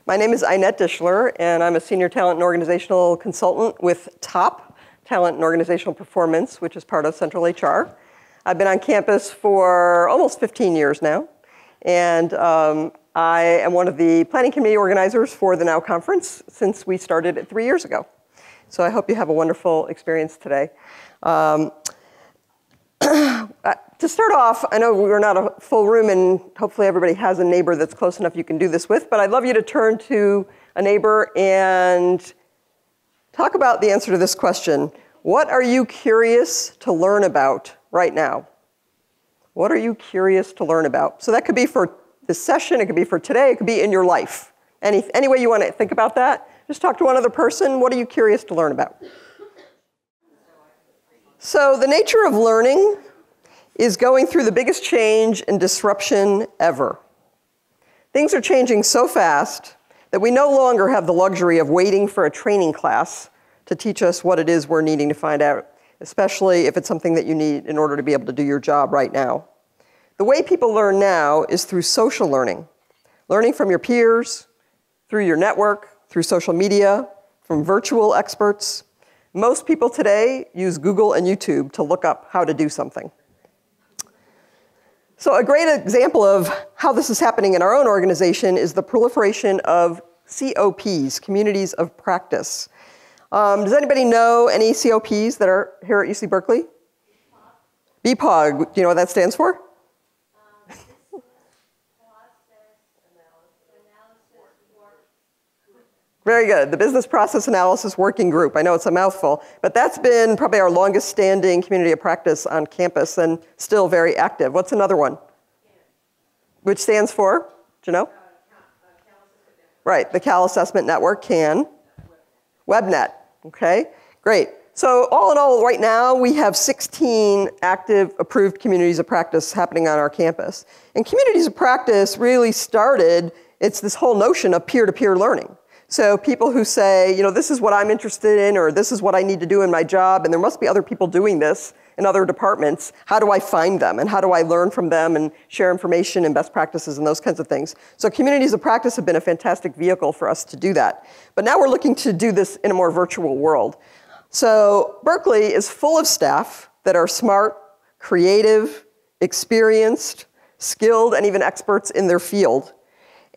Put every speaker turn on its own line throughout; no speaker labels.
My name is Inette Dishler, and I'm a senior talent and organizational consultant with TOP, Talent and Organizational Performance, which is part of Central HR. I've been on campus for almost 15 years now, and I am one of the planning committee organizers for the NOW conference since we started it 3 years ago. So I hope you have a wonderful experience today. To start off, I know we're not a full room and hopefully everybody has a neighbor that's close enough you can do this with, but I'd love you to turn to a neighbor and talk about the answer to this question. What are you curious to learn about right now? What are you curious to learn about? So that could be for this session, it could be for today, it could be in your life. Any way you want to think about that, just talk to one other person. What are you curious to learn about? So the nature of learning is going through the biggest change and disruption ever. Things are changing so fast that we no longer have the luxury of waiting for a training class to teach us what it is we're needing to find out, especially if it's something that you need in order to be able to do your job right now. The way people learn now is through social learning. Learning from your peers, through your network, through social media, from virtual experts. Most people today use Google and YouTube to look up how to do something. So a great example of how this is happening in our own organization is the proliferation of COPs, communities of practice. Does anybody know any COPs that are here at UC Berkeley? BPOG. Do you know what that stands for? Very good. The Business Process Analysis Working Group. I know it's a mouthful, but that's been probably our longest standing community of practice on campus and still very active. What's another one? Which stands for? Do you know? Right, the Cal Assessment Network, CAN. WebNet, okay, great. So all in all, right now, we have 16 active approved communities of practice happening on our campus. And communities of practice really started, it's this whole notion of peer-to-peer learning. So people who say, you know, this is what I'm interested in, or this is what I need to do in my job, and there must be other people doing this in other departments. How do I find them? And how do I learn from them and share information and best practices and those kinds of things? So communities of practice have been a fantastic vehicle for us to do that. But now we're looking to do this in a more virtual world. So Berkeley is full of staff that are smart, creative, experienced, skilled, and even experts in their field.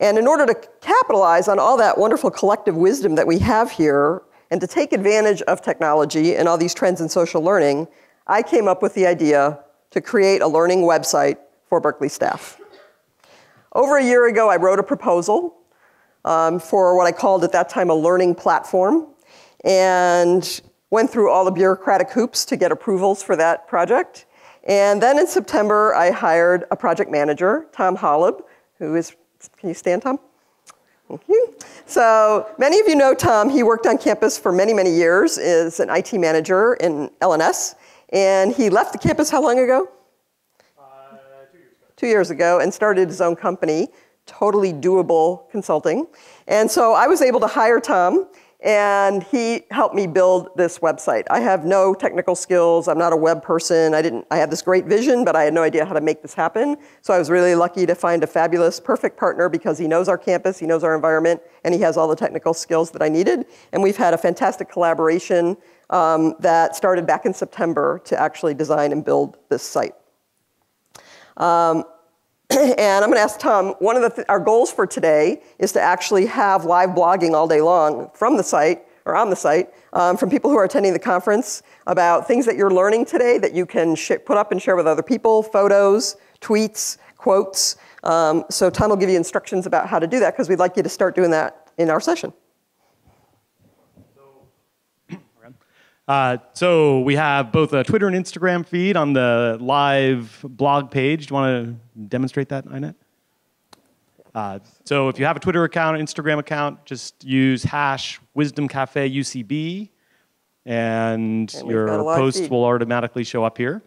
And in order to capitalize on all that wonderful collective wisdom that we have here, and to take advantage of technology and all these trends in social learning, I came up with the idea to create a learning website for Berkeley staff. Over a year ago, I wrote a proposal for what I called at that time a learning platform, and went through all the bureaucratic hoops to get approvals for that project. And then in September, I hired a project manager, Tom Holleb, who is, can you stand, Tom? Thank you. So many of you know Tom. He worked on campus for many, many years as an IT manager in LNS. And he left the campus how long ago? 2 years ago. 2 years ago, and started his own company, Totally Doable Consulting. And so I was able to hire Tom, and he helped me build this website. I have no technical skills. I'm not a web person. I had this great vision, but I had no idea how to make this happen. So I was really lucky to find a fabulous, perfect partner because he knows our campus, he knows our environment, and he has all the technical skills that I needed. And we've had a fantastic collaboration that started back in September to actually design and build this site. And I'm going to ask Tom, one of our goals for today is to actually have live blogging all day long from the site, or on the site, from people who are attending the conference about things that you're learning today that you can put up and share with other people, photos, tweets, quotes. So Tom will give you instructions about how to do that because we'd like you to start doing that in our session.
So we have both a Twitter and Instagram feed on the live blog page. Do you want to demonstrate that, Inette? So if you have a Twitter account, Instagram account, just use #WisdomCaféUCB, and your posts will automatically show up here.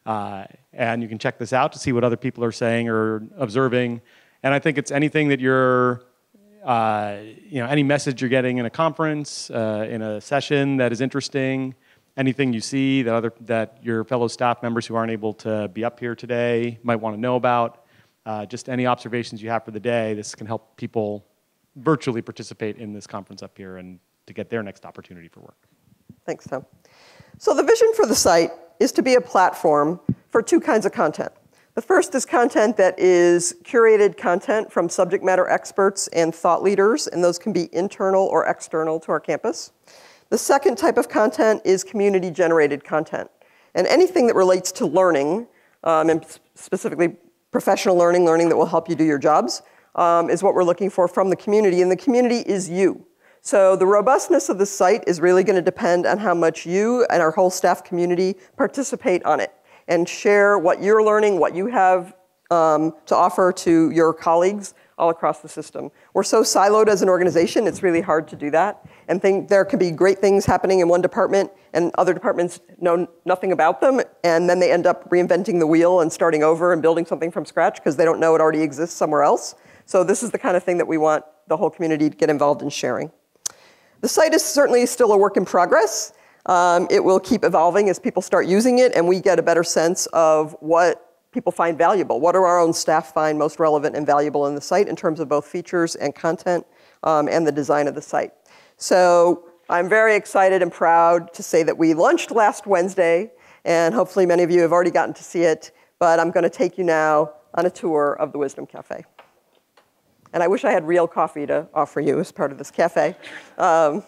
And you can check this out to see what other people are saying or observing. And I think it's anything that you're any message you're getting in a conference, in a session that is interesting, anything you see that your fellow staff members who aren't able to be up here today might want to know about, just any observations you have for the day. This can help people virtually participate in this conference up here and to get their next opportunity for work.
Thanks, Tom. So the vision for the site is to be a platform for two kinds of content. The first is content that is curated content from subject matter experts and thought leaders, and those can be internal or external to our campus. The second type of content is community-generated content. And anything that relates to learning, and specifically professional learning, learning that will help you do your jobs, is what we're looking for from the community, and the community is you. So the robustness of the site is really going to depend on how much you and our whole staff community participate on it and share what you're learning, what you have to offer to your colleagues all across the system. We're so siloed as an organization, it's really hard to do that. And there could be great things happening in one department and other departments know nothing about them, and then they end up reinventing the wheel and starting over and building something from scratch because they don't know it already exists somewhere else. So this is the kind of thing that we want the whole community to get involved in sharing. The site is certainly still a work in progress. It will keep evolving as people start using it and we get a better sense of what people find valuable. What do our own staff find most relevant and valuable in the site in terms of both features and content and the design of the site. So I'm very excited and proud to say that we launched last Wednesday, and hopefully many of you have already gotten to see it, but I'm going to take you now on a tour of the Wisdom Café. And I wish I had real coffee to offer you as part of this cafe. How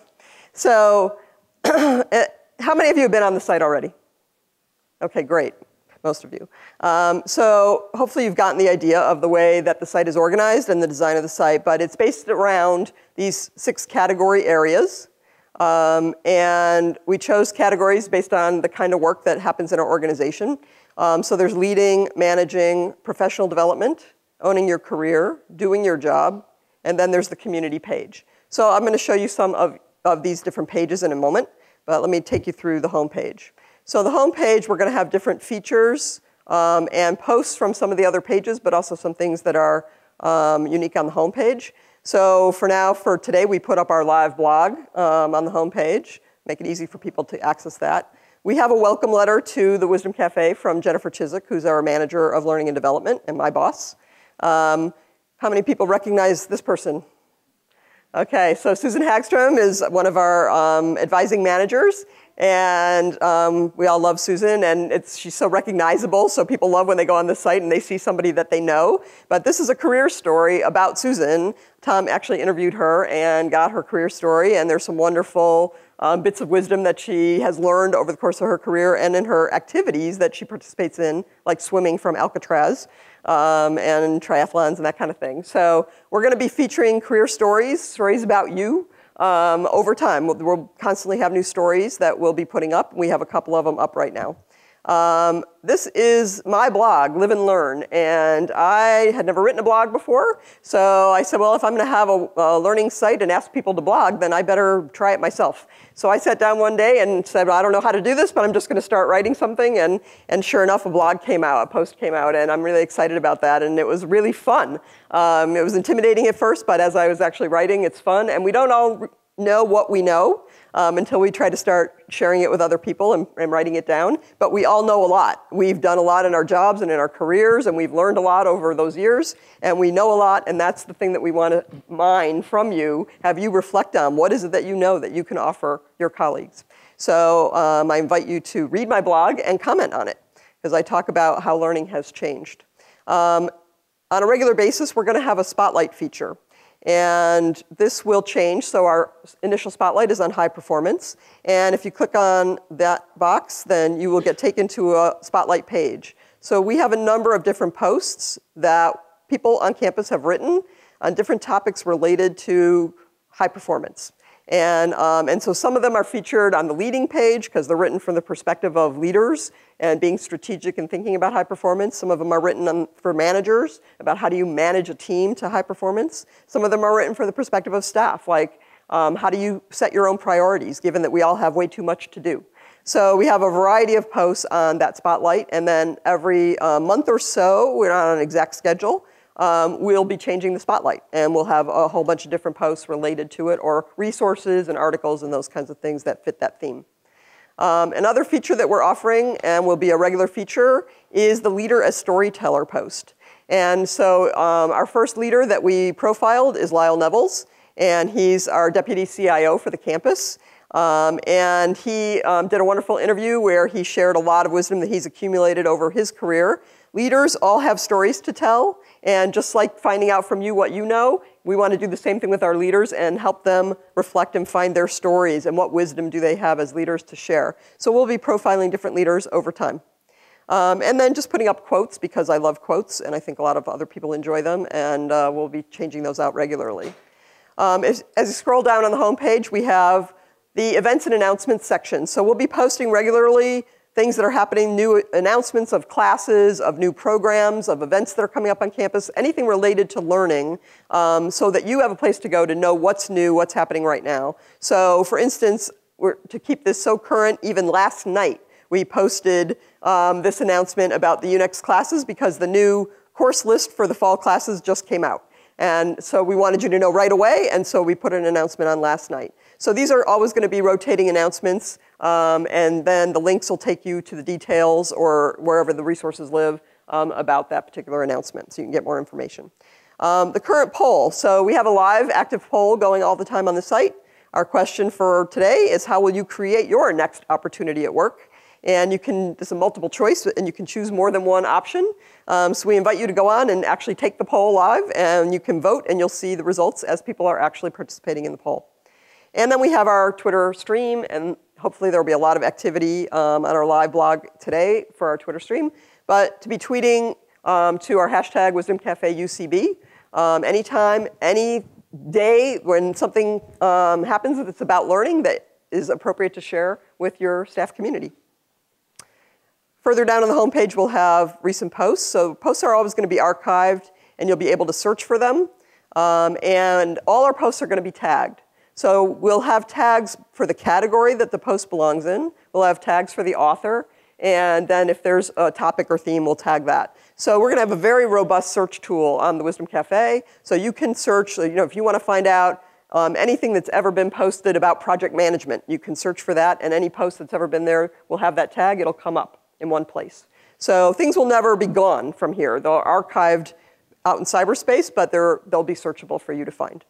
many of you have been on the site already? Okay, great. Most of you. So hopefully you've gotten the idea of the way that the site is organized and the design of the site, but it's based around these 6 category areas. And we chose categories based on the kind of work that happens in our organization. So there's leading, managing, professional development, owning your career, doing your job, and then there's the community page. So I'm going to show you some of these different pages in a moment, but let me take you through the home page. So the home page, we're going to have different features and posts from some of the other pages, but also some things that are unique on the home page. So for today, we put up our live blog on the home page, make it easy for people to access that. We have a welcome letter to the Wisdom Café from Jennifer Chiswick, who's our manager of learning and development and my boss. How many people recognize this person? Okay, so Susan Hagstrom is one of our advising managers. And we all love Susan, and she's so recognizable, so people love when they go on the site and they see somebody that they know. But this is a career story about Susan. Tom actually interviewed her and got her career story, and there's some wonderful bits of wisdom that she has learned over the course of her career and in her activities that she participates in, like swimming from Alcatraz and triathlons and that kind of thing. So we're going to be featuring career stories about you. Over time. We'll constantly have new stories that we'll be putting up. We have a couple of them up right now. This is my blog, Live and Learn, and I had never written a blog before, so I said, well, if I'm going to have a learning site and ask people to blog, then I better try it myself. So I sat down one day and said, well, I don't know how to do this, but I'm just going to start writing something, and sure enough, a blog came out, a post came out, and I'm really excited about that, and it was really fun. It was intimidating at first, but as I was actually writing, it's fun, and we don't all know what we know until we try to start sharing it with other people and writing it down. But we all know a lot. We've done a lot in our jobs and in our careers, and we've learned a lot over those years, and we know a lot, and that's the thing that we want to mine from you, have you reflect on. What is it that you know that you can offer your colleagues? So I invite you to read my blog and comment on it, because I talk about how learning has changed. On a regular basis, we're going to have a spotlight feature. And this will change. So our initial spotlight is on high performance. And if you click on that box, then you will get taken to a spotlight page. So we have a number of different posts that people on campus have written on different topics related to high performance. And so some of them are featured on the leading page because they're written from the perspective of leaders and being strategic and thinking about high performance. Some of them are written for managers about how do you manage a team to high performance. Some of them are written from the perspective of staff, like how do you set your own priorities given that we all have way too much to do. So we have a variety of posts on that spotlight, and then every month or so, we're not on an exact schedule, we'll be changing the spotlight, and we'll have a whole bunch of different posts related to it, or resources and articles and those kinds of things that fit that theme. Another feature that we're offering, and will be a regular feature, is the Leader as Storyteller post. And so our first leader that we profiled is Lyle Nevels, and he's our deputy CIO for the campus. And he did a wonderful interview where he shared a lot of wisdom that he's accumulated over his career. Leaders all have stories to tell, and just like finding out from you what you know, we want to do the same thing with our leaders and help them reflect and find their stories and what wisdom do they have as leaders to share. So we'll be profiling different leaders over time. And then just putting up quotes, because I love quotes, and I think a lot of other people enjoy them, and we'll be changing those out regularly. As you scroll down on the homepage, we have the events and announcements section. So we'll be posting regularly things that are happening, new announcements of classes, of new programs, of events that are coming up on campus, anything related to learning, so that you have a place to go to know what's new, what's happening right now. So for instance, to keep this so current, even last night, we posted this announcement about the Unix classes because the new course list for the fall classes just came out. And so we wanted you to know right away, and so we put an announcement on last night. So these are always going to be rotating announcements, and then the links will take you to the details or wherever the resources live about that particular announcement, so you can get more information. The current poll. So we have a live active poll going all the time on the site. Our question for today is, how will you create your next opportunity at work? And you can, this is a multiple choice, and you can choose more than one option. So we invite you to go on and actually take the poll live, and you can vote, and you'll see the results as people are actually participating in the poll. And then we have our Twitter stream, and hopefully there will be a lot of activity on our live blog today for our Twitter stream. But to be tweeting to our hashtag Wisdom Café UCB anytime, any day when something happens that's about learning that is appropriate to share with your staff community. Further down on the homepage, we'll have recent posts. So posts are always going to be archived, and you'll be able to search for them. And all our posts are going to be tagged. So we'll have tags for the category that the post belongs in. We'll have tags for the author. And then if there's a topic or theme, we'll tag that. So we're going to have a very robust search tool on the Wisdom Café. So you can search, if you want to find out anything that's ever been posted about project management, you can search for that. And any post that's ever been there will have that tag. It'll come up in one place. So things will never be gone from here. They're archived out in cyberspace, but they'll be searchable for you to find.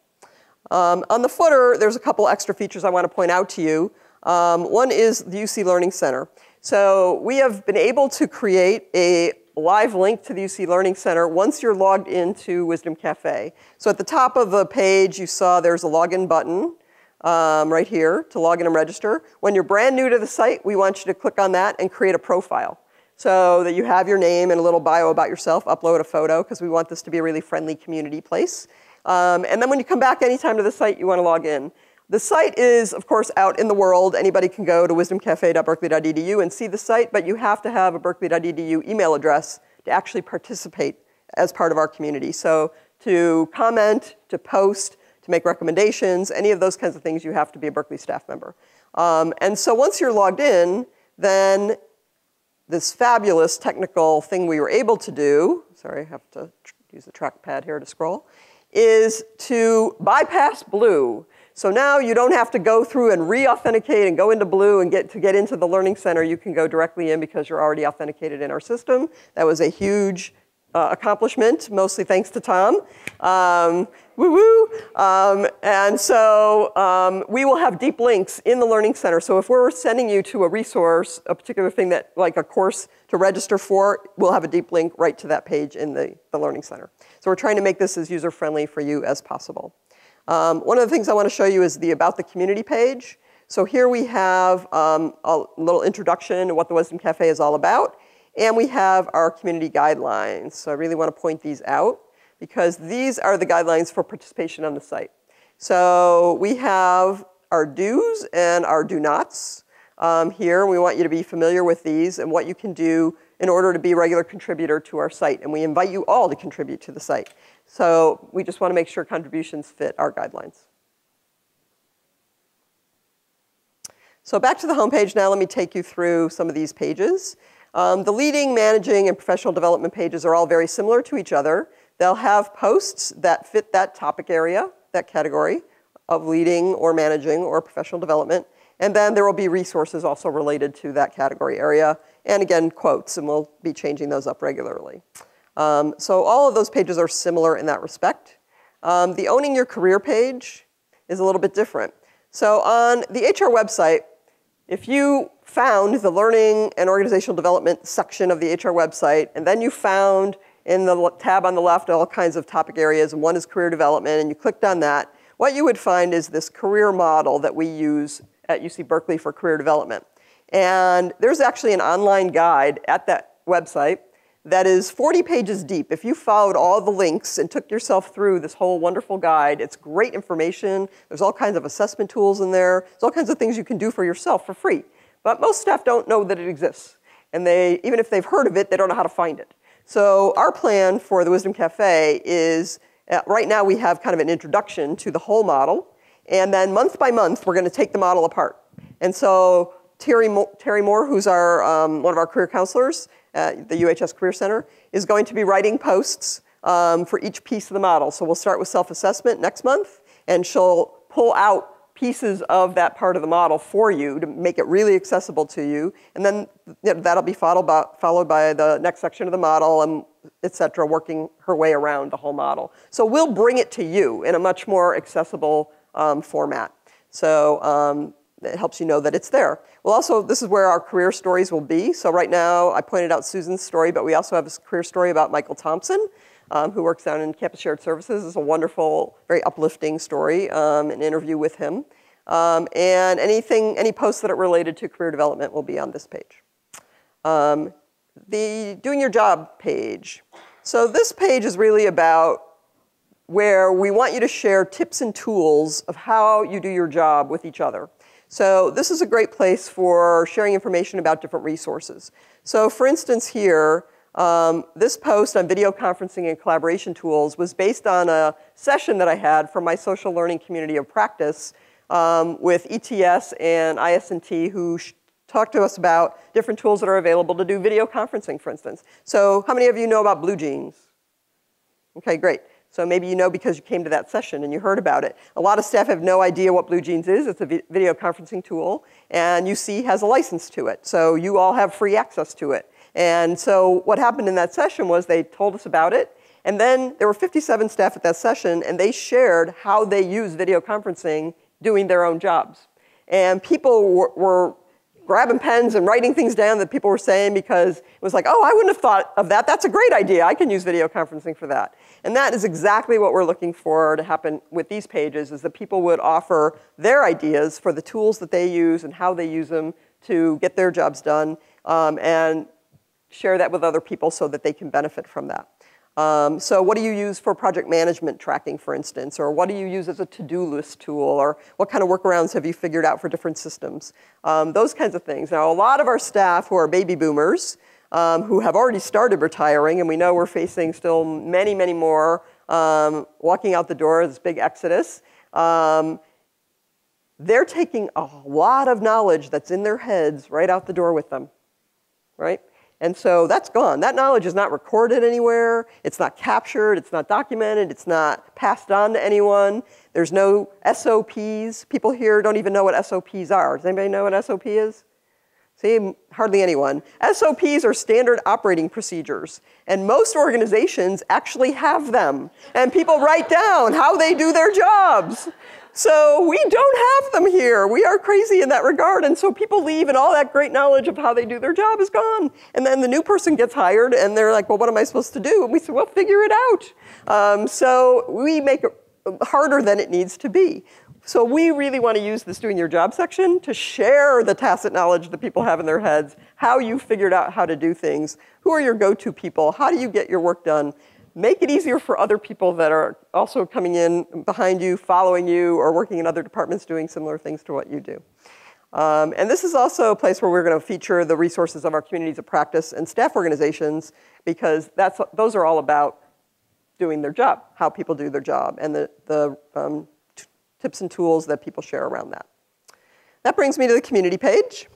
On the footer, there's a couple extra features I want to point out to you. One is the UC Learning Center. So we have been able to create a live link to the UC Learning Center once you're logged into Wisdom Café. So at the top of the page, you saw there's a login button right here to log in and register. When you're brand new to the site, we want you to click on that and create a profile so that you have your name and a little bio about yourself, upload a photo, because we want this to be a really friendly community place. And then when you come back anytime to the site, you want to log in. The site is, of course, out in the world. Anybody can go to wisdomcafe.berkeley.edu and see the site, but you have to have a berkeley.edu email address to actually participate as part of our community. So to comment, to post, to make recommendations, any of those kinds of things, you have to be a Berkeley staff member. And so once you're logged in, then this fabulous technical thing we were able to do, sorry, I have to use the trackpad here to scroll, is to bypass Blue. So now you don't have to go through and re-authenticate and go into Blue and get into the Learning Center. You can go directly in because you're already authenticated in our system. That was a huge accomplishment, mostly thanks to Tom. Woo-woo! And so we will have deep links in the Learning Center. So if we're sending you to a resource, a particular thing that, like a course to register for, we'll have a deep link right to that page in the Learning Center. So we're trying to make this as user-friendly for you as possible. One of the things I want to show you is the About the Community page. So here we have a little introduction to what the Wisdom Café is all about. And we have our community guidelines. So I really want to point these out because these are the guidelines for participation on the site. So we have our do's and our do nots here. We want you to be familiar with these and what you can do in order to be a regular contributor to our site. And we invite you all to contribute to the site. So we just want to make sure contributions fit our guidelines. So back to the homepage now. Let me take you through some of these pages. The leading, managing, and professional development pages are all very similar to each other. They'll have posts that fit that topic area, that category of leading or managing or professional development. And then there will be resources also related to that category area. And again, quotes, and we'll be changing those up regularly. So all of those pages are similar in that respect. The Owning Your Career page is a little bit different. So on the HR website, if you found the Learning and Organizational Development section of the HR website, and then you found in the tab on the left all kinds of topic areas, and one is career development, and you clicked on that, what you would find is this career model that we use at UC Berkeley for career development. And there's actually an online guide at that website that is 40 pages deep. If you followed all the links and took yourself through this whole wonderful guide, it's great information. There's all kinds of assessment tools in there. There's all kinds of things you can do for yourself for free. But most staff don't know that it exists. And even if they've heard of it, they don't know how to find it. So our plan for the Wisdom Café is, right now we have kind of an introduction to the whole model. And then month by month, we're going to take the model apart. And so Terry Moore, who's one of our career counselors at the UHS Career Center, is going to be writing posts for each piece of the model. So we'll start with self-assessment next month, and she'll pull out pieces of that part of the model for you to make it really accessible to you. And then that'll be followed by the next section of the model, and et cetera, working her way around the whole model. So we'll bring it to you in a much more accessible format. So it helps you know that it's there. Well, also, this is where our career stories will be. So right now, I pointed out Susan's story, but we also have a career story about Michael Thompson, who works down in Campus Shared Services. It's a wonderful, very uplifting story, an interview with him. And any posts that are related to career development will be on this page. The Doing Your Job page. So this page is really about where we want you to share tips and tools of how you do your job with each other. So this is a great place for sharing information about different resources. So for instance here, this post on video conferencing and collaboration tools was based on a session that I had from my social learning community of practice with ETS and IS&T, who talked to us about different tools that are available to do video conferencing, for instance. So how many of you know about Blue Jeans? Okay, great. So maybe you know because you came to that session and you heard about it. A lot of staff have no idea what Blue Jeans is. It's a video conferencing tool, and UC has a license to it. So you all have free access to it. And so what happened in that session was they told us about it, and then there were 57 staff at that session, and they shared how they use video conferencing doing their own jobs. And people were grabbing pens and writing things down that people were saying because it was like, oh, I wouldn't have thought of that. That's a great idea. I can use video conferencing for that. And that is exactly what we're looking for to happen with these pages, is that people would offer their ideas for the tools that they use and how they use them to get their jobs done, and share that with other people so that they can benefit from that. So what do you use for project management tracking, for instance? Or what do you use as a to-do list tool? Or what kind of workarounds have you figured out for different systems? Those kinds of things. Now, a lot of our staff who are baby boomers, who have already started retiring, and we know we're facing still many, many more walking out the door, this big exodus, they're taking a lot of knowledge that's in their heads right out the door with them, right? And so that's gone. That knowledge is not recorded anywhere. It's not captured. It's not documented. It's not passed on to anyone. There's no SOPs. People here don't even know what SOPs are. Does anybody know what SOP is? See, hardly anyone. SOPs are standard operating procedures. And most organizations actually have them. And people write down how they do their jobs. So we don't have them here. We are crazy in that regard. And so people leave and all that great knowledge of how they do their job is gone. And then the new person gets hired and they're like, well, what am I supposed to do? And we say, well, figure it out. So we make it harder than it needs to be. So we really want to use this Doing Your Job section to share the tacit knowledge that people have in their heads, how you figured out how to do things, who are your go-to people, how do you get your work done. Make it easier for other people that are also coming in behind you, following you, or working in other departments doing similar things to what you do. And this is also a place where we're going to feature the resources of our communities of practice and staff organizations, because those are all about doing their job, how people do their job, and the tips and tools that people share around that. That brings me to the community page.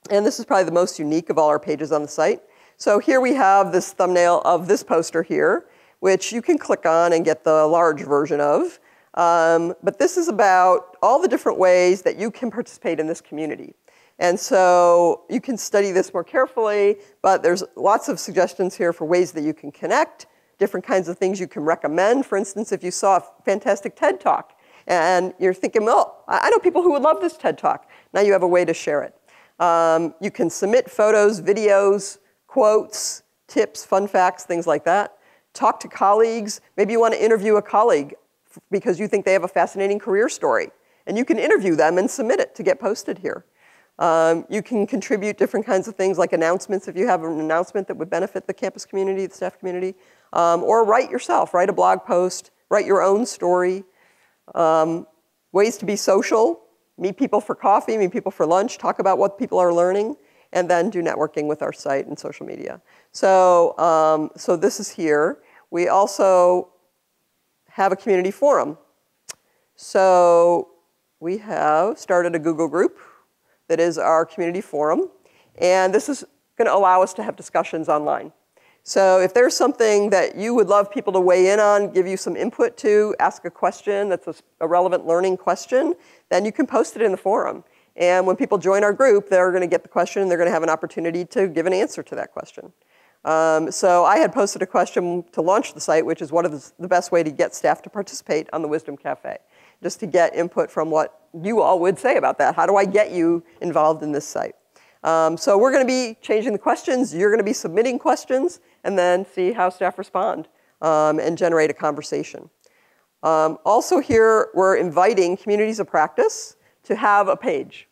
And this is probably the most unique of all our pages on the site. So here we have this thumbnail of this poster here, which you can click on and get the large version of. But this is about all the different ways that you can participate in this community. And so you can study this more carefully, but there's lots of suggestions here for ways that you can connect, different kinds of things you can recommend. For instance, if you saw a fantastic TED Talk And you're thinking, well, I know people who would love this TED Talk. Now you have a way to share it. You can submit photos, videos, quotes, tips, fun facts, things like that. Talk to colleagues. Maybe you want to interview a colleague because you think they have a fascinating career story. And you can interview them and submit it to get posted here. You can contribute different kinds of things like announcements if you have an announcement that would benefit the campus community, the staff community. Or write yourself, write a blog post, write your own story. Ways to be social, meet people for coffee, meet people for lunch, talk about what people are learning, and then do networking with our site and social media. So, so this is here. We also have a community forum. So we have started a Google group that is our community forum. And this is going to allow us to have discussions online. So if there's something that you would love people to weigh in on, give you some input to, ask a question that's a relevant learning question, then you can post it in the forum. And when people join our group, they're going to get the question and they're going to have an opportunity to give an answer to that question. So I had posted a question to launch the site, which is what is the best way to get staff to participate on the Wisdom Café, just to get input from what you all would say about that. How do I get you involved in this site? So we're going to be changing the questions. You're going to be submitting questions, and then see how staff respond and generate a conversation. Also here, we're inviting communities of practice to have a page.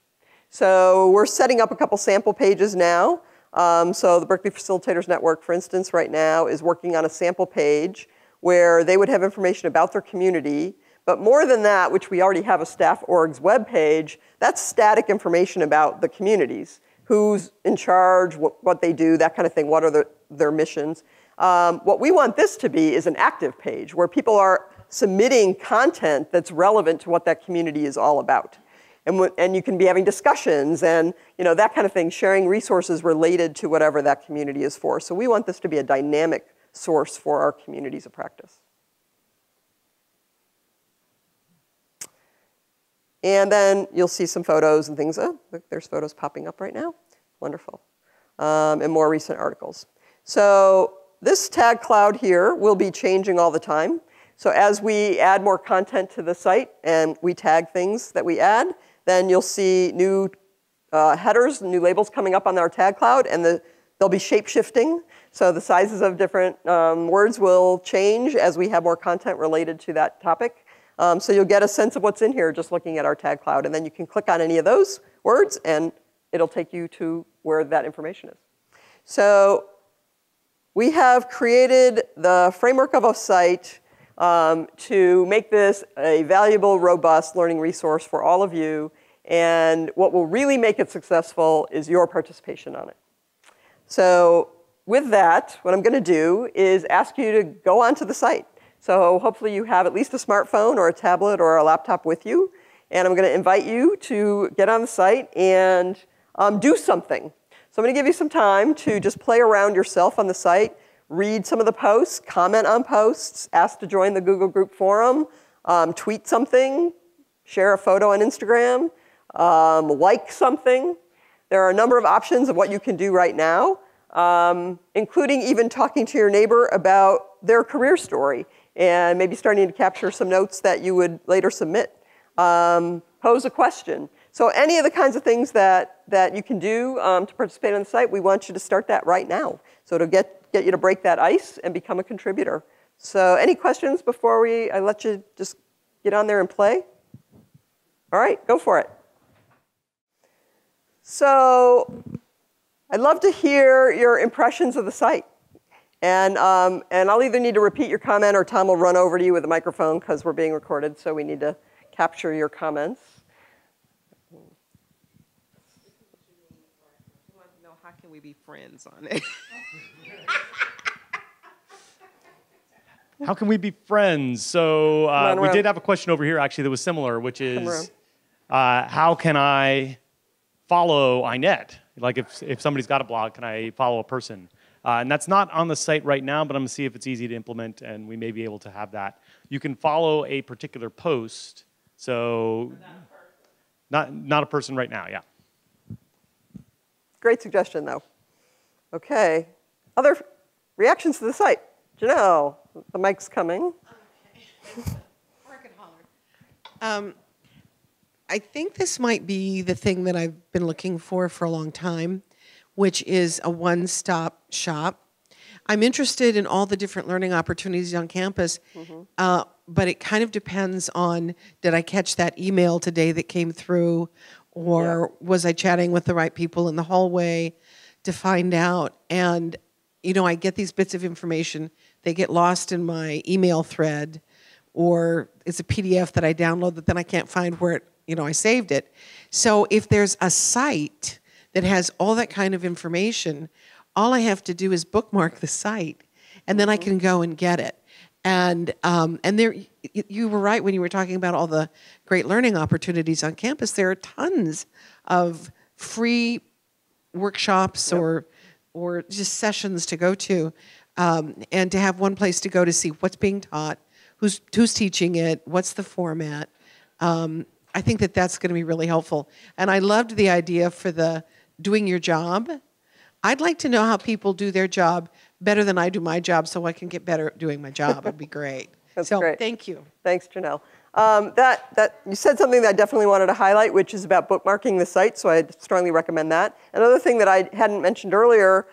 So we're setting up a couple sample pages now. So the Berkeley Facilitators Network, for instance, right now is working on a sample page where they would have information about their community. But more than that, which we already have a staff org's webpage, that's static information about the communities. Who's in charge, what they do, that kind of thing, what are their missions. What we want this to be is an active page where people are submitting content that's relevant to what that community is all about. And you can be having discussions and that kind of thing, sharing resources related to whatever that community is for. So we want this to be a dynamic source for our communities of practice. And then you'll see some photos and things. Oh, look, there's photos popping up right now. Wonderful. And more recent articles. So this tag cloud here will be changing all the time. So as we add more content to the site and we tag things that we add, then you'll see new headers, new labels coming up on our tag cloud, and they'll be shape-shifting. So the sizes of different words will change as we have more content related to that topic. So you'll get a sense of what's in here just looking at our tag cloud. And then you can click on any of those words, and it'll take you to where that information is. So we have created the framework of a site to make this a valuable, robust learning resource for all of you. And what will really make it successful is your participation on it. So with that, what I'm going to do is ask you to go onto the site. So hopefully you have at least a smartphone or a tablet or a laptop with you. And I'm going to invite you to get on the site and do something. So I'm going to give you some time to just play around yourself on the site, read some of the posts, comment on posts, ask to join the Google Group forum, tweet something, share a photo on Instagram, like something. There are a number of options of what you can do right now, including even talking to your neighbor about their career story and maybe starting to capture some notes that you would later submit. Pose a question. So any of the kinds of things that you can do to participate on the site, we want you to start that right now. So to get you to break that ice and become a contributor. So any questions before I let you just get on there and play? All right, go for it. So I'd love to hear your impressions of the site. And I'll either need to repeat your comment or Tom will run over to you with a microphone because we're being recorded, so we need to capture your comments.
How can we be friends on it?
How can we be friends? So we did have a question over here, actually, that was similar, which is, how can I follow Inette? Like if somebody's got a blog, can I follow a person? And that's not on the site right now, but I'm going to see if it's easy to implement, and we may be able to have that. You can follow a particular post. So not a person right now, yeah.
Great suggestion, though. OK. Other reactions to the site? Janelle, the mic's coming.
Okay. Working hard. I think this might be the thing that I've been looking for a long time, which is a one-stop shop. I'm interested in all the different learning opportunities on campus, but it kind of depends on, did I catch that email today that came through, or was I chatting with the right people in the hallway to find out? And, you know, I get these bits of information, they get lost in my email thread, or it's a PDF that I download that then I can't find where it, you know, I saved it. So if there's a site that has all that kind of information, all I have to do is bookmark the site, and then I can go and get it. And there, you were right when you were talking about all the great learning opportunities on campus. There are tons of free workshops or just sessions to go to, and to have one place to go to see what's being taught, who's teaching it, what's the format. I think that that's going to be really helpful. And I loved the idea for the doing your job. I'd like to know how people do their job better than I do my job, so I can get better at doing my job. It'd be great.
That's
so
great.
Thank you.
Thanks, Janelle. That you said something that I definitely wanted to highlight, which is about bookmarking the site, so I strongly recommend that. Another thing that I hadn't mentioned earlier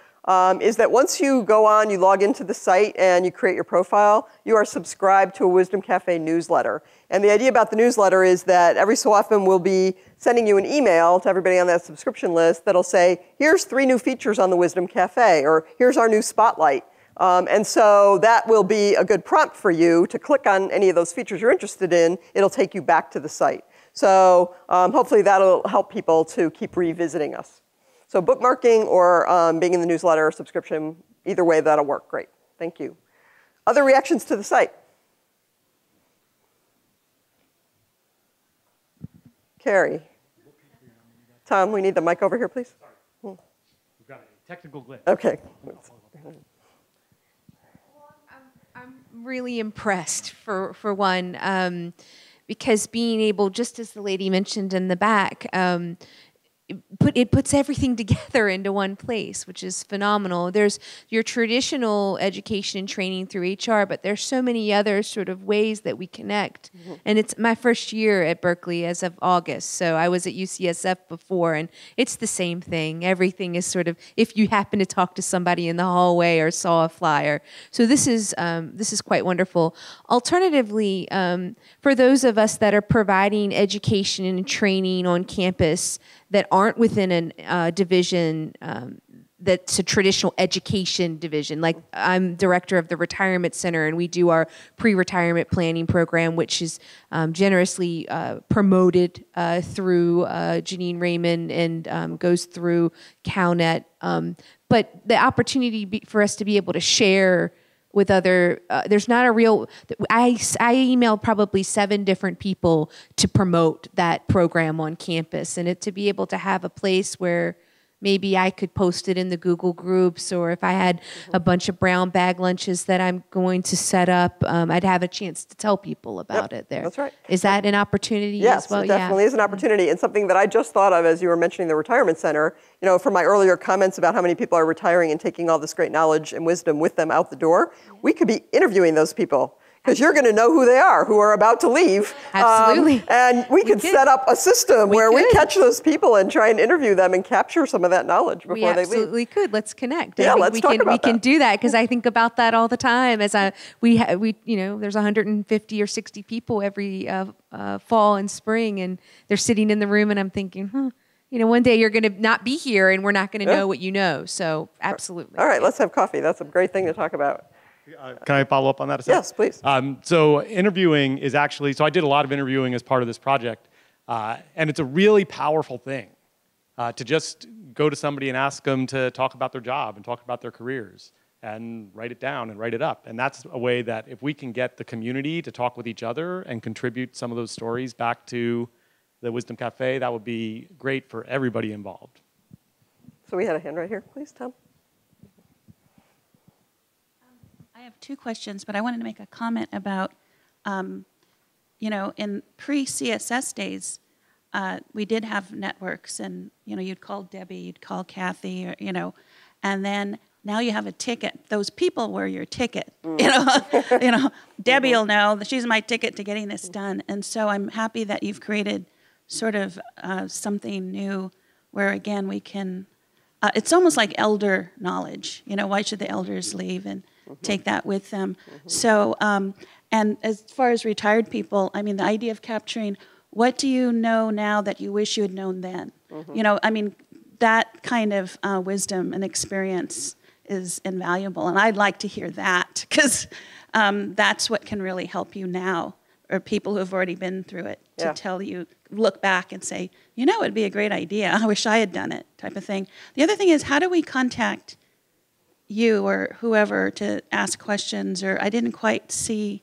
is that once you go on, you log into the site and you create your profile, you are subscribed to a Wisdom Café newsletter. And the idea about the newsletter is that every so often we'll be sending you an email to everybody on that subscription list that'll say, here's 3 new features on the Wisdom Café, or here's our new spotlight. And so that will be a good prompt for you to click on any of those features you're interested in. It'll take you back to the site. So hopefully that'll help people to keep revisiting us. So bookmarking or being in the newsletter or subscription, either way, that'll work. Great. Thank you. Other reactions to the site? Carrie. Tom, we need the mic over here, please.
We've got a technical glitch.
Okay.
I'm really impressed, for one, because being able, just as the lady mentioned in the back, it puts everything together into one place, which is phenomenal. There's your traditional education and training through HR, but there's so many other sort of ways that we connect. And it's my first year at Berkeley as of August, so I was at UCSF before, and it's the same thing. Everything is sort of, if you happen to talk to somebody in the hallway or saw a flyer. So this is quite wonderful. Alternatively, for those of us that are providing education and training on campus that aren't within a division that's a traditional education division. Like, I'm director of the Retirement Center, and we do our pre-retirement planning program, which is generously promoted through Janine Raymond and goes through CalNet. But the opportunity for us to be able to share with other, there's not a real, I emailed probably 7 different people to promote that program on campus, and to be able to have a place where maybe I could post it in the Google groups, or if I had a bunch of brown bag lunches that I'm going to set up, I'd have a chance to tell people about it there.
That's right.
Is that an opportunity
yes,
as well?
It definitely is an opportunity, and something that I just thought of as you were mentioning the Retirement Center. You know, from my earlier comments about how many people are retiring and taking all this great knowledge and wisdom with them out the door, we could be interviewing those people. Because you're going to know who they are, who are about to leave.
Absolutely.
And we could set up a system where we catch those people and try and interview them and capture some of that knowledge before they leave.
We absolutely could. Let's connect.
Yeah, let's talk about that.
We can do that, because I think about that all the time. As we you know, there's 150 or 60 people every fall and spring, and they're sitting in the room, and I'm thinking, you know, one day you're going to not be here, and we're not going to know what you know. So absolutely.
All right, let's have coffee. That's a great thing to talk about.
Can I follow up on that a second?
Yes, please.
So interviewing is actually, so I did a lot of interviewing as part of this project, and it's a really powerful thing to just go to somebody and ask them to talk about their job and talk about their careers and write it down and write it up. And that's a way that if we can get the community to talk with each other and contribute some of those stories back to the Wisdom Café, that would be great for everybody involved.
So we had a hand right here, please, Tom.
I have 2 questions, but I wanted to make a comment about, you know, in pre-CSS days, we did have networks, and, you know, you'd call Debbie, you'd call Kathy, or, you know, and then now you have a ticket. Those people were your ticket. You know, Debbie will know that she's my ticket to getting this done. And so I'm happy that you've created sort of something new where, again, we can, it's almost like elder knowledge. You know, why should the elders leave and take that with them? So, and as far as retired people, I mean, the idea of capturing, what do you know now that you wish you had known then? You know, I mean, that kind of wisdom and experience is invaluable. And I'd like to hear that, because that's what can really help you now, or people who have already been through it, to tell you, look back and say, you know, it'd be a great idea. I wish I had done it, type of thing. The other thing is, how do we contact you or whoever to ask questions? Or I didn't quite see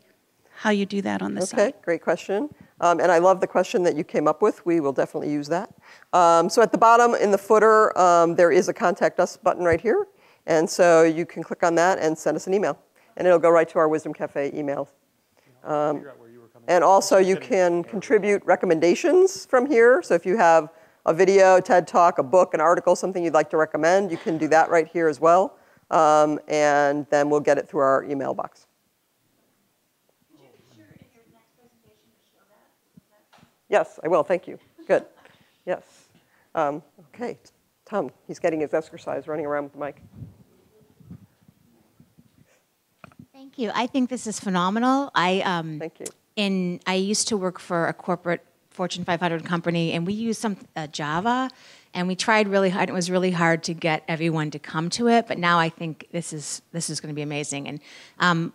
how you do that on the site.
Okay, great question. And I love the question that you came up with. We will definitely use that. So at the bottom in the footer, there is a Contact Us button right here. And so you can click on that and send us an email. And it'll go right to our Wisdom Cafe email. And also you can contribute recommendations from here. So if you have a video, TED Talk, a book, an article, something you'd like to recommend, you can do that right here as well. And then we'll get it through our email box. Yes, I will. Thank you. Good. Yes. Okay. Tom, he's getting his exercise running around with the mic.
Thank you. I think this is phenomenal.
Thank you.
I used to work for a corporate Fortune 500 company, and we used some Java, and we tried really hard. It was really hard to get everyone to come to it, but now I think this is going to be amazing. And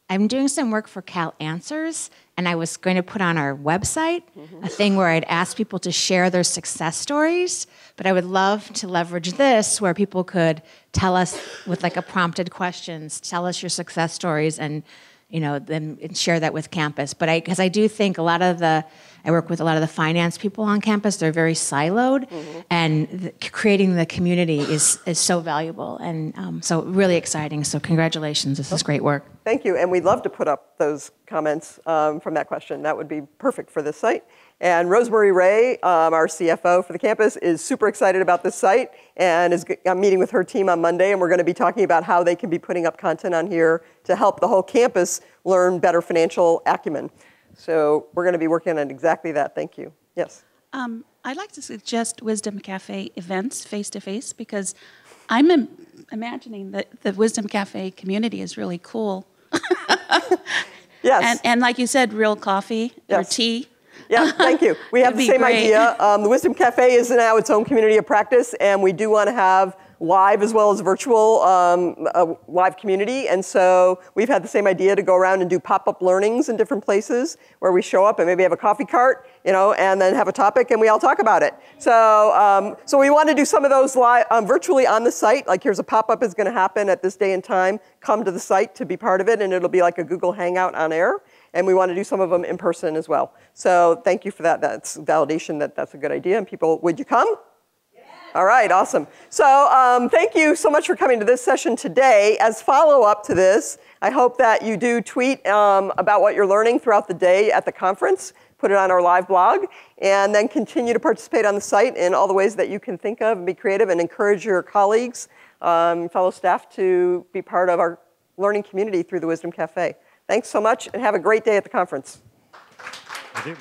I'm doing some work for Cal Answers, and I was going to put on our website a thing where I'd ask people to share their success stories, but I would love to leverage this where people could tell us with like a prompted questions, tell us your success stories, and then share that with campus. But because I do think I work with a lot of the finance people on campus. They're very siloed, and creating the community is so valuable, and so really exciting. So congratulations, this is great work.
Thank you, and we'd love to put up those comments from that question. That would be perfect for this site. And Rosemary Ray, our CFO for the campus, is super excited about this site, and I'm meeting with her team on Monday, and we're going to be talking about how they can be putting up content on here to help the whole campus learn better financial acumen. So we're going to be working on exactly that. Thank you. Yes?
I'd like to suggest Wisdom Cafe events face-to-face, because I'm imagining that the Wisdom Cafe community is really cool.
Yes.
And like you said, real coffee or tea.
Yeah, thank you. We have the same idea. The Wisdom Cafe is now its own community of practice, and we do want to have live as well as virtual live community. And so we've had the same idea to go around and do pop-up learnings in different places where we show up and maybe have a coffee cart, and then have a topic and we all talk about it. So, so we want to do some of those live, virtually on the site. Like here's a pop-up is going to happen at this day and time. Come to the site to be part of it, and it'll be like a Google Hangout on air. And we want to do some of them in person as well. So thank you for that. That's validation that that's a good idea. And people, would you come? Yeah. All right, awesome. So thank you so much for coming to this session today. As follow-up to this, I hope that you do tweet about what you're learning throughout the day at the conference. Put it on our live blog, and then continue to participate on the site in all the ways that you can think of, and be creative, and encourage your colleagues, fellow staff, to be part of our learning community through the Wisdom Cafe. Thanks so much, and have a great day at the conference.
Thank you.